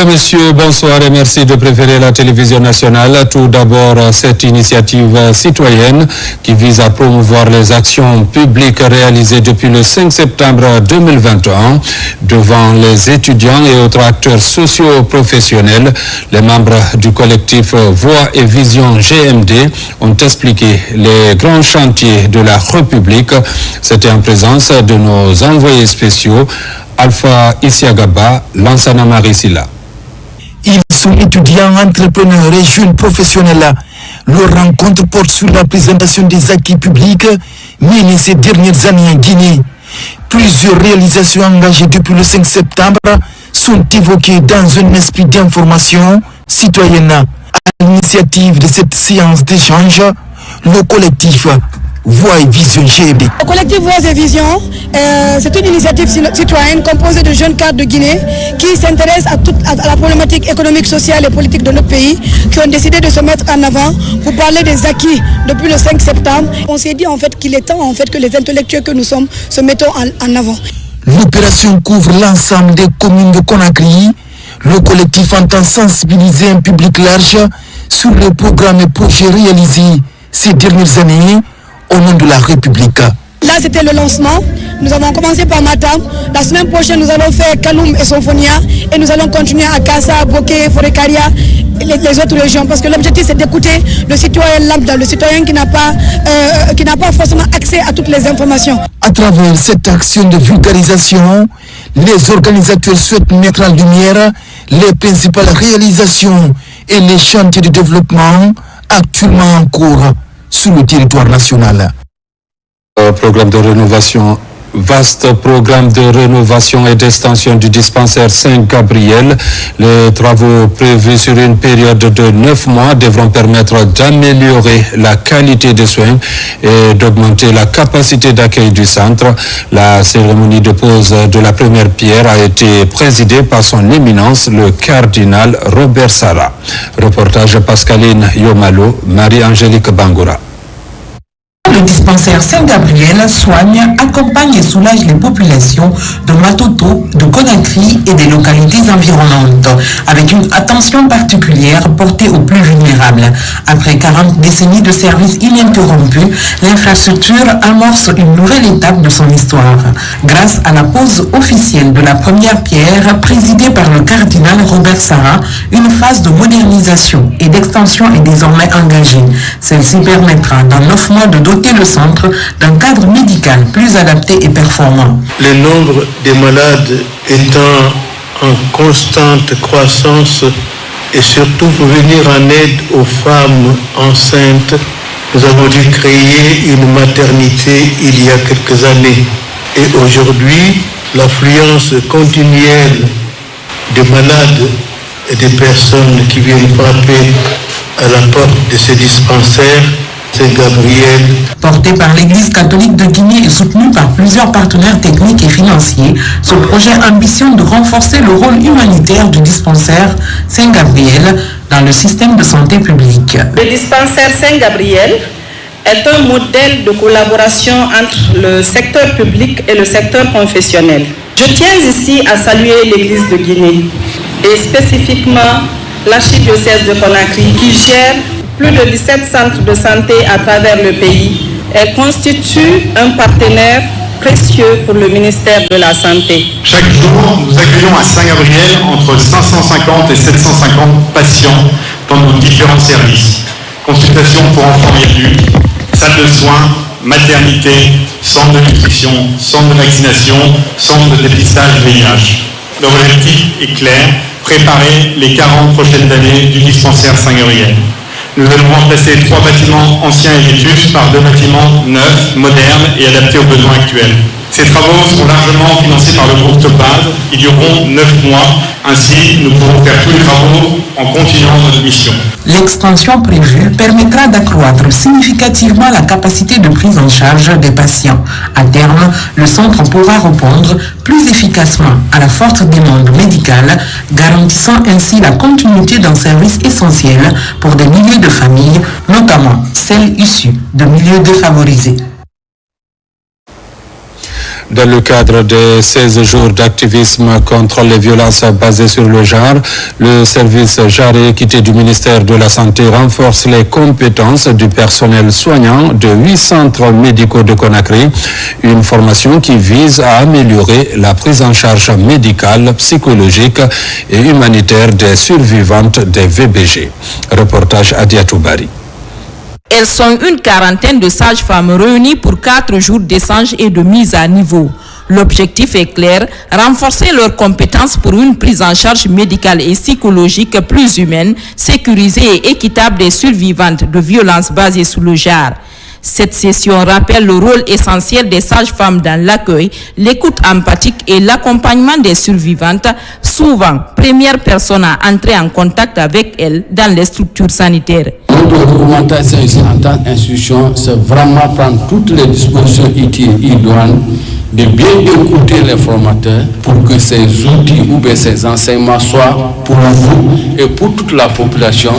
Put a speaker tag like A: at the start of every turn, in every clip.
A: Mesdames, Messieurs, bonsoir et merci de préférer la télévision nationale. Tout d'abord, cette initiative citoyenne qui vise à promouvoir les actions publiques réalisées depuis le 5 septembre 2021 devant les étudiants et autres acteurs socio-professionnels. Les membres du collectif Voix et Vision GMD ont expliqué les grands chantiers de la République. C'était en présence de nos envoyés spéciaux Alpha Isiagaba, Lansana Marisila.
B: Ils sont étudiants, entrepreneurs et jeunes professionnels. Leur rencontre porte sur la présentation des acquis publics menés ces dernières années en Guinée. Plusieurs réalisations engagées depuis le 5 septembre sont évoquées dans un esprit d'information citoyenne. À l'initiative de cette séance d'échange, le collectif Voix et Vision GMD.
C: Le collectif Voix et Vision, c'est une initiative citoyenne composée de jeunes cadres de Guinée qui s'intéressent à la problématique économique, sociale et politique de notre pays, qui ont décidé de se mettre en avant pour parler des acquis depuis le 5 septembre. On s'est dit en fait qu'il est temps en fait que les intellectuels que nous sommes se mettons en avant.
B: L'opération couvre l'ensemble des communes de Conakry. Le collectif entend sensibiliser un public large sur le programme et projets réalisés ces dernières années au nom de la République.
C: Là, c'était le lancement. Nous avons commencé par Matam. La semaine prochaine, nous allons faire Kaloum et Sonfonia. Et nous allons continuer à Kassa, Boké, Forekaria et les autres régions. Parce que l'objectif, c'est d'écouter le citoyen lambda, le citoyen qui n'a pas forcément accès à toutes les informations.
B: À travers cette action de vulgarisation, les organisateurs souhaitent mettre en lumière les principales réalisations et les chantiers de développement actuellement en cours sur le territoire national.
A: Programme de rénovation, vaste programme de rénovation et d'extension du dispensaire Saint-Gabriel. Les travaux prévus sur une période de 9 mois devront permettre d'améliorer la qualité des soins et d'augmenter la capacité d'accueil du centre. La cérémonie de pose de la première pierre a été présidée par son éminence, le cardinal Robert Sarah. Reportage Pascaline Yomalo, Marie-Angélique Bangoura.
D: Le dispensaire Saint-Gabriel soigne, accompagne et soulage les populations de Matoto, de Conakry et des localités environnantes, avec une attention particulière portée aux plus vulnérables. Après 40 décennies de services ininterrompus, l'infrastructure amorce une nouvelle étape de son histoire. Grâce à la pose officielle de la première pierre, présidée par le cardinal Robert Sarah, une phase de modernisation et d'extension est désormais engagée. Celle-ci permettra dans 9 mois de doter le centre d'un cadre médical plus adapté et performant.
E: Le nombre des malades étant en constante croissance et surtout pour venir en aide aux femmes enceintes, nous avons dû créer une maternité il y a quelques années. Et aujourd'hui, l'affluence continuelle des malades et des personnes qui viennent frapper à la porte de ces dispensaires Saint-Gabriel.
D: Porté par l'Église catholique de Guinée et soutenu par plusieurs partenaires techniques et financiers, ce projet ambitionne de renforcer le rôle humanitaire du dispensaire Saint-Gabriel dans le système de santé publique.
F: Le dispensaire Saint-Gabriel est un modèle de collaboration entre le secteur public et le secteur confessionnel. Je tiens ici à saluer l'Église de Guinée et spécifiquement l'archidiocèse de Conakry qui gère plus de 17 centres de santé à travers le pays. Elle constitue un partenaire précieux pour le ministère de la Santé.
G: Chaque jour, nous accueillons à Saint-Gabriel entre 550 et 750 patients dans nos différents services. Consultations pour enfants et adultes, salle de soins, maternité, centre de nutrition, centre de vaccination, centre de dépistage VIH. L'objectif est clair, préparer les 40 prochaines années du dispensaire Saint-Gabriel. Nous allons remplacer 3 bâtiments anciens et vétustes par 2 bâtiments neufs, modernes et adaptés aux besoins actuels. Ces travaux seront largement financés par le groupe Topaz. Ils dureront 9 mois. Ainsi, nous pourrons faire tous les travaux en continuant notre mission.
D: L'extension prévue permettra d'accroître significativement la capacité de prise en charge des patients. À terme, le centre pourra répondre plus efficacement à la forte demande médicale, garantissant ainsi la continuité d'un service essentiel pour des milliers de familles, notamment celles issues de milieux défavorisés.
A: Dans le cadre des 16 jours d'activisme contre les violences basées sur le genre, le service Genre et Équité du ministère de la Santé renforce les compétences du personnel soignant de 8 centres médicaux de Conakry. Une formation qui vise à améliorer la prise en charge médicale, psychologique et humanitaire des survivantes des VBG. Reportage Adiatou Bari.
H: Elles sont une quarantaine de sages-femmes réunies pour 4 jours d'échange et de mise à niveau. L'objectif est clair, renforcer leurs compétences pour une prise en charge médicale et psychologique plus humaine, sécurisée et équitable des survivantes de violences basées sur le genre. Cette session rappelle le rôle essentiel des sages-femmes dans l'accueil, l'écoute empathique et l'accompagnement des survivantes, souvent première personne à entrer en contact avec elles dans les structures sanitaires.
I: Notre recommandation ici en tant qu'institution, c'est vraiment prendre toutes les dispositions utiles et idoines, de bien écouter les formateurs pour que ces outils ou bien ces enseignements soient pour vous et pour toute la population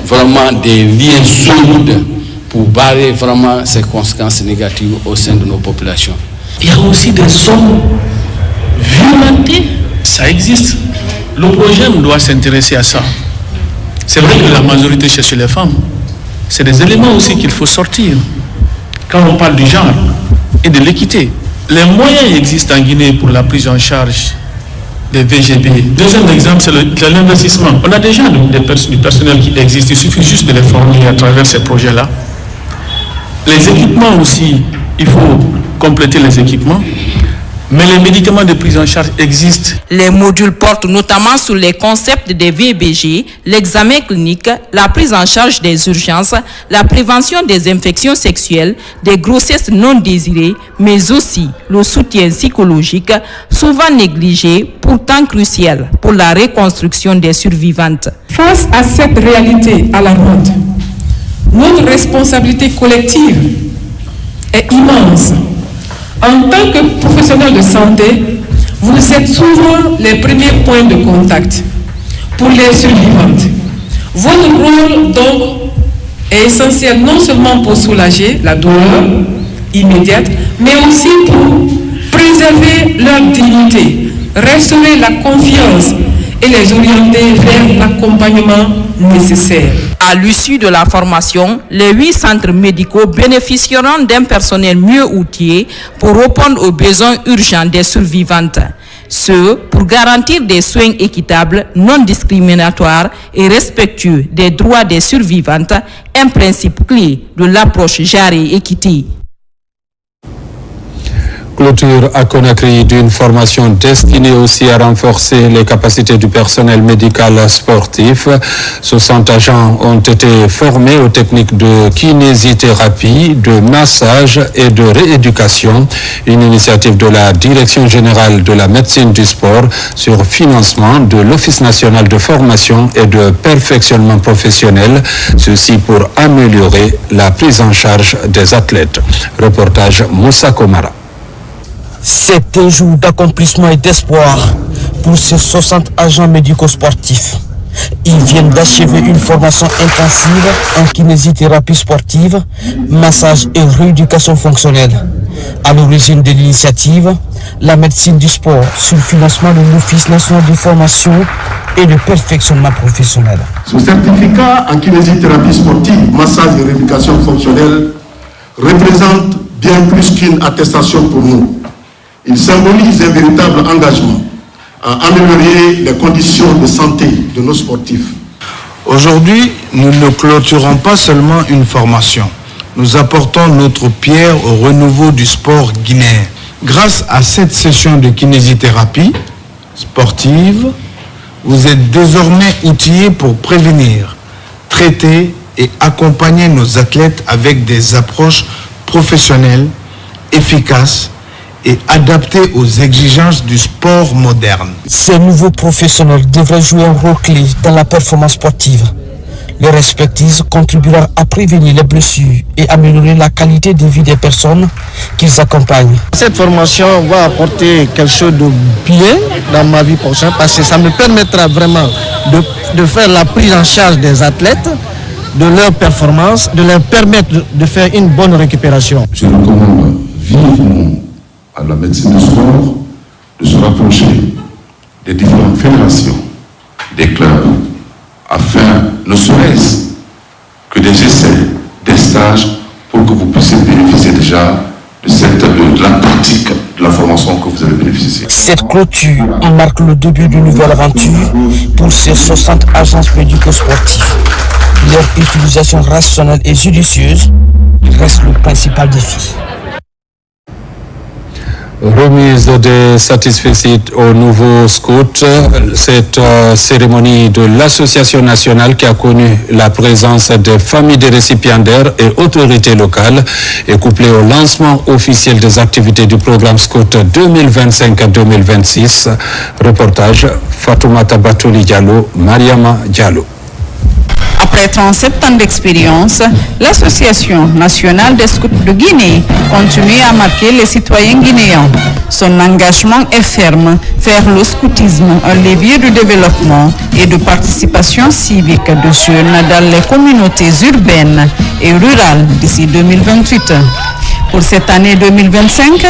I: vraiment des liens solides pour barrer vraiment ces conséquences négatives au sein de nos populations.
J: Il y a aussi des zones violentées, ça existe. Le projet doit s'intéresser à ça. C'est vrai que la majorité c'est chez les femmes. C'est des éléments aussi qu'il faut sortir quand on parle du genre et de l'équité. Les moyens existent en Guinée pour la prise en charge des VGB. Deuxième exemple, c'est l'investissement. On a déjà du personnel qui existe, il suffit juste de les former à travers ces projets-là. Les équipements aussi, il faut compléter les équipements, mais les médicaments de prise en charge existent.
H: Les modules portent notamment sur les concepts des VBG, l'examen clinique, la prise en charge des urgences, la prévention des infections sexuelles, des grossesses non désirées, mais aussi le soutien psychologique, souvent négligé, pourtant crucial pour la reconstruction des survivantes.
K: Face à cette réalité alarmante, notre responsabilité collective est immense. En tant que professionnel de santé, vous êtes souvent les premiers points de contact pour les survivantes. Votre rôle, donc, est essentiel non seulement pour soulager la douleur immédiate, mais aussi pour préserver leur dignité, restaurer la confiance et les orienter vers l'accompagnement nécessaire.
H: À l'issue de la formation, les 8 centres médicaux bénéficieront d'un personnel mieux outillé pour répondre aux besoins urgents des survivantes. Ce, pour garantir des soins équitables, non discriminatoires et respectueux des droits des survivantes, un principe clé de l'approche Genre et Équité.
A: Clôture à Conakry d'une formation destinée aussi à renforcer les capacités du personnel médical sportif. 60 agents ont été formés aux techniques de kinésithérapie, de massage et de rééducation. Une initiative de la Direction générale de la médecine du sport sur financement de l'Office national de formation et de perfectionnement professionnel. Ceci pour améliorer la prise en charge des athlètes. Reportage Moussa Komara.
B: C'est un jour d'accomplissement et d'espoir pour ces 60 agents médico-sportifs. Ils viennent d'achever une formation intensive en kinésithérapie sportive, massage et rééducation fonctionnelle. À l'origine de l'initiative, la médecine du sport sur le financement de l'Office national de formation et de perfectionnement professionnel.
L: Ce certificat en kinésithérapie sportive, massage et rééducation fonctionnelle représente bien plus qu'une attestation pour nous. Il symbolise un véritable engagement à améliorer les conditions de santé de nos sportifs.
M: Aujourd'hui, nous ne clôturons pas seulement une formation. Nous apportons notre pierre au renouveau du sport guinéen. Grâce à cette session de kinésithérapie sportive, vous êtes désormais outillés pour prévenir, traiter et accompagner nos athlètes avec des approches professionnelles, efficaces et adapté aux exigences du sport moderne.
B: Ces nouveaux professionnels devraient jouer un rôle clé dans la performance sportive. Leur expertise contribuera à prévenir les blessures et améliorer la qualité de vie des personnes qu'ils accompagnent.
N: Cette formation va apporter quelque chose de bien dans ma vie prochaine parce que ça me permettra vraiment de faire la prise en charge des athlètes, de leur performance, de leur permettre de faire une bonne récupération.
O: Je recommande vivement
L: à la médecine du sport de se rapprocher des différentes fédérations, des clubs, afin, ne serait-ce que des essais, des stages, pour que vous puissiez bénéficier déjà de la pratique de la formation que vous avez bénéficié.
N: Cette clôture marque le début d'une nouvelle aventure pour ces 60 agences médico-sportives. Leur utilisation rationnelle et judicieuse reste le principal défi.
A: Remise des satisfecit aux nouveaux scouts, cette cérémonie de l'association nationale qui a connu la présence des familles des récipiendaires et autorités locales est couplée au lancement officiel des activités du programme scout 2025-2026. Reportage Fatoumata Batouli Diallo, Mariama Diallo.
O: Après 37 ans d'expérience, l'Association nationale des scouts de Guinée continue à marquer les citoyens guinéens. Son engagement est ferme, faire le scoutisme un levier de développement et de participation civique de jeunes dans les communautés urbaines et rurales d'ici 2028. Pour cette année 2025,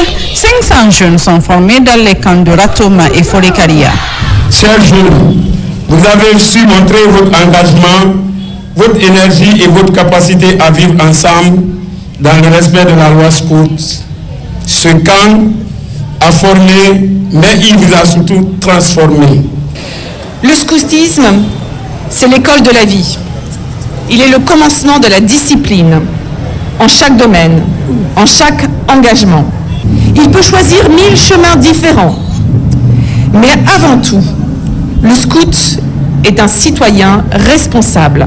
O: 500 jeunes sont formés dans les camps de Ratoma et Forekaria.
P: Chers jeunes, vous avez su montrer votre engagement, votre énergie et votre capacité à vivre ensemble dans le respect de la loi scout. Ce camp a formé, mais il vous a surtout transformé.
Q: Le scoutisme, c'est l'école de la vie. Il est le commencement de la discipline, en chaque domaine, en chaque engagement. Il peut choisir 1000 chemins différents. Mais avant tout, le scout est un citoyen responsable.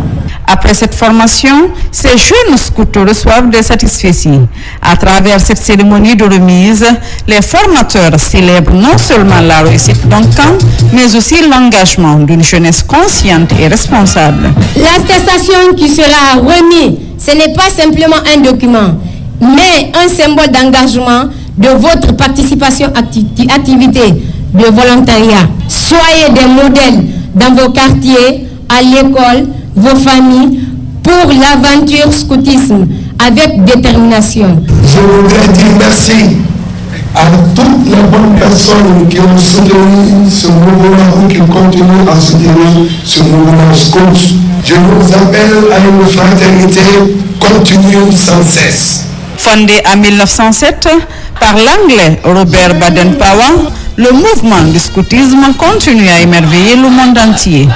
O: Après cette formation, ces jeunes scouts reçoivent des satisfecits. À travers cette cérémonie de remise, les formateurs célèbrent non seulement la réussite d'un camp, mais aussi l'engagement d'une jeunesse consciente et responsable.
R: L'attestation qui sera remise, ce n'est pas simplement un document, mais un symbole d'engagement de votre participation activité de volontariat. Soyez des modèles dans vos quartiers, à l'école, vos familles, pour l'aventure scoutisme avec détermination.
L: Je voudrais dire merci à toutes les bonnes personnes qui ont soutenu ce mouvement ou qui continuent à soutenir ce mouvement scout. Je vous appelle à une fraternité continue sans cesse.
O: Fondé en 1907 par l'anglais Robert Baden-Powell, le mouvement du scoutisme continue à émerveiller le monde entier.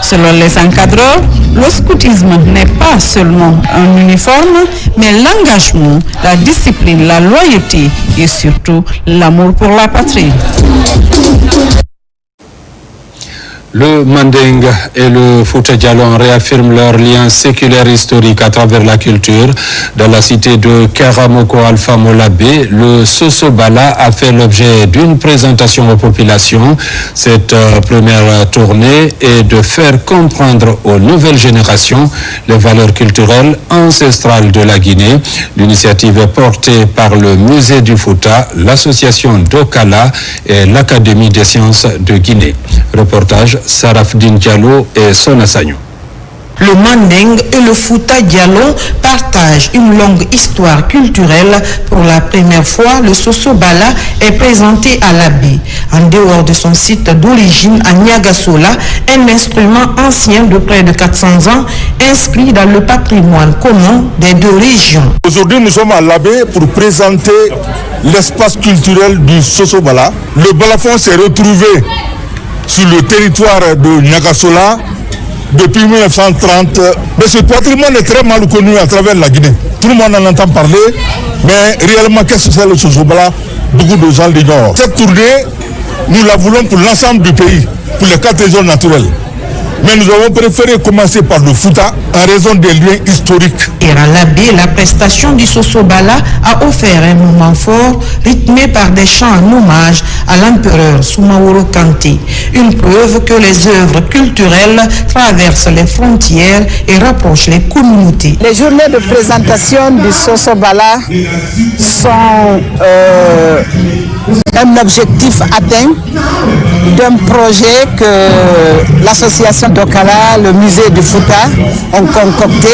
O: Selon les encadreurs, le scoutisme n'est pas seulement un uniforme, mais l'engagement, la discipline, la loyauté et surtout l'amour pour la patrie.
A: Le Manding et le Fouta Djallon réaffirment leur lien séculaire historique à travers la culture. Dans la cité de Keramoko Alpha Molabé, le Sosobala a fait l'objet d'une présentation aux populations. Cette première tournée est de faire comprendre aux nouvelles générations les valeurs culturelles ancestrales de la Guinée. L'initiative est portée par le Musée du Fouta, l'association d'Okala et l'Académie des sciences de Guinée. Reportage Sarafdin Diallo et Sona Sagno.
D: Le Manding et le Fouta Djallon partagent une longue histoire culturelle. Pour la première fois, le Sosobala est présenté à l'abbé. En dehors de son site d'origine à Niagasola, un instrument ancien de près de 400 ans inscrit dans le patrimoine commun des deux régions.
S: Aujourd'hui, nous sommes à l'abbé pour présenter l'espace culturel du Sosobala. Le balafon s'est retrouvé sur le territoire de Niagasola depuis 1930. Mais ce patrimoine est très mal connu à travers la Guinée. Tout le monde en entend parler, mais réellement, qu'est-ce que c'est le Sosobala? Beaucoup de gens l'ignorent. Cette tournée, nous la voulons pour l'ensemble du pays, pour les 4 régions naturelles. Mais nous avons préféré commencer par le Fouta en raison des liens historiques.
D: Et à l'abbé, la prestation du Sosobala a offert un moment fort rythmé par des chants en hommage à l'empereur Soumaoro Kanté. Une preuve que les œuvres culturelles traversent les frontières et rapprochent les communautés.
T: Les journées de présentation du Sosobala sont un objectif atteint d'un projet que l'association d'Okala, le musée du Fouta, ont concocté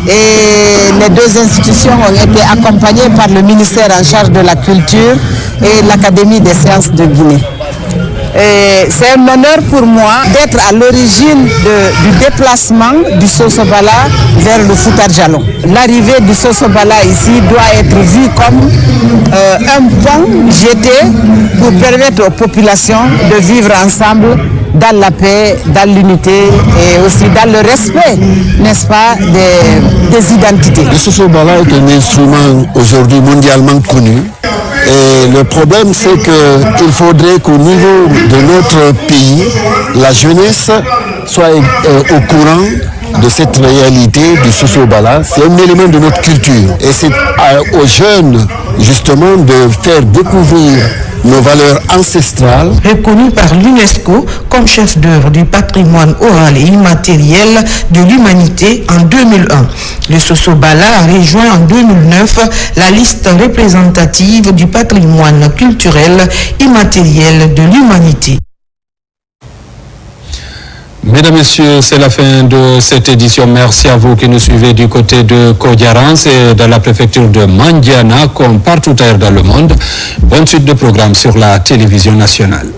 T: Et les deux institutions ont été accompagnées par le ministère en charge de la culture et l'Académie des sciences de Guinée. C'est un honneur pour moi d'être à l'origine du déplacement du Sosobala vers le Fouta Djallon. L'arrivée du Sosobala ici doit être vue comme un pont jeté pour permettre aux populations de vivre ensemble dans la paix, dans l'unité et aussi dans le respect, n'est-ce pas, des identités.
U: Le Sosobala est un instrument aujourd'hui mondialement connu. Et le problème, c'est qu'il faudrait qu'au niveau de notre pays, la jeunesse soit au courant de cette réalité du Sosobala. C'est un élément de notre culture. Et c'est aux jeunes, justement, de faire découvrir nos valeurs ancestrales.
D: Reconnu par l'UNESCO comme chef d'œuvre du patrimoine oral et immatériel de l'humanité en 2001. Le Sosobala a rejoint en 2009 la liste représentative du patrimoine culturel immatériel de l'humanité.
A: Mesdames, Messieurs, c'est la fin de cette édition. Merci à vous qui nous suivez du côté de Kodiarance et dans la préfecture de Mandiana, comme partout ailleurs dans le monde. Bonne suite de programmes sur la télévision nationale.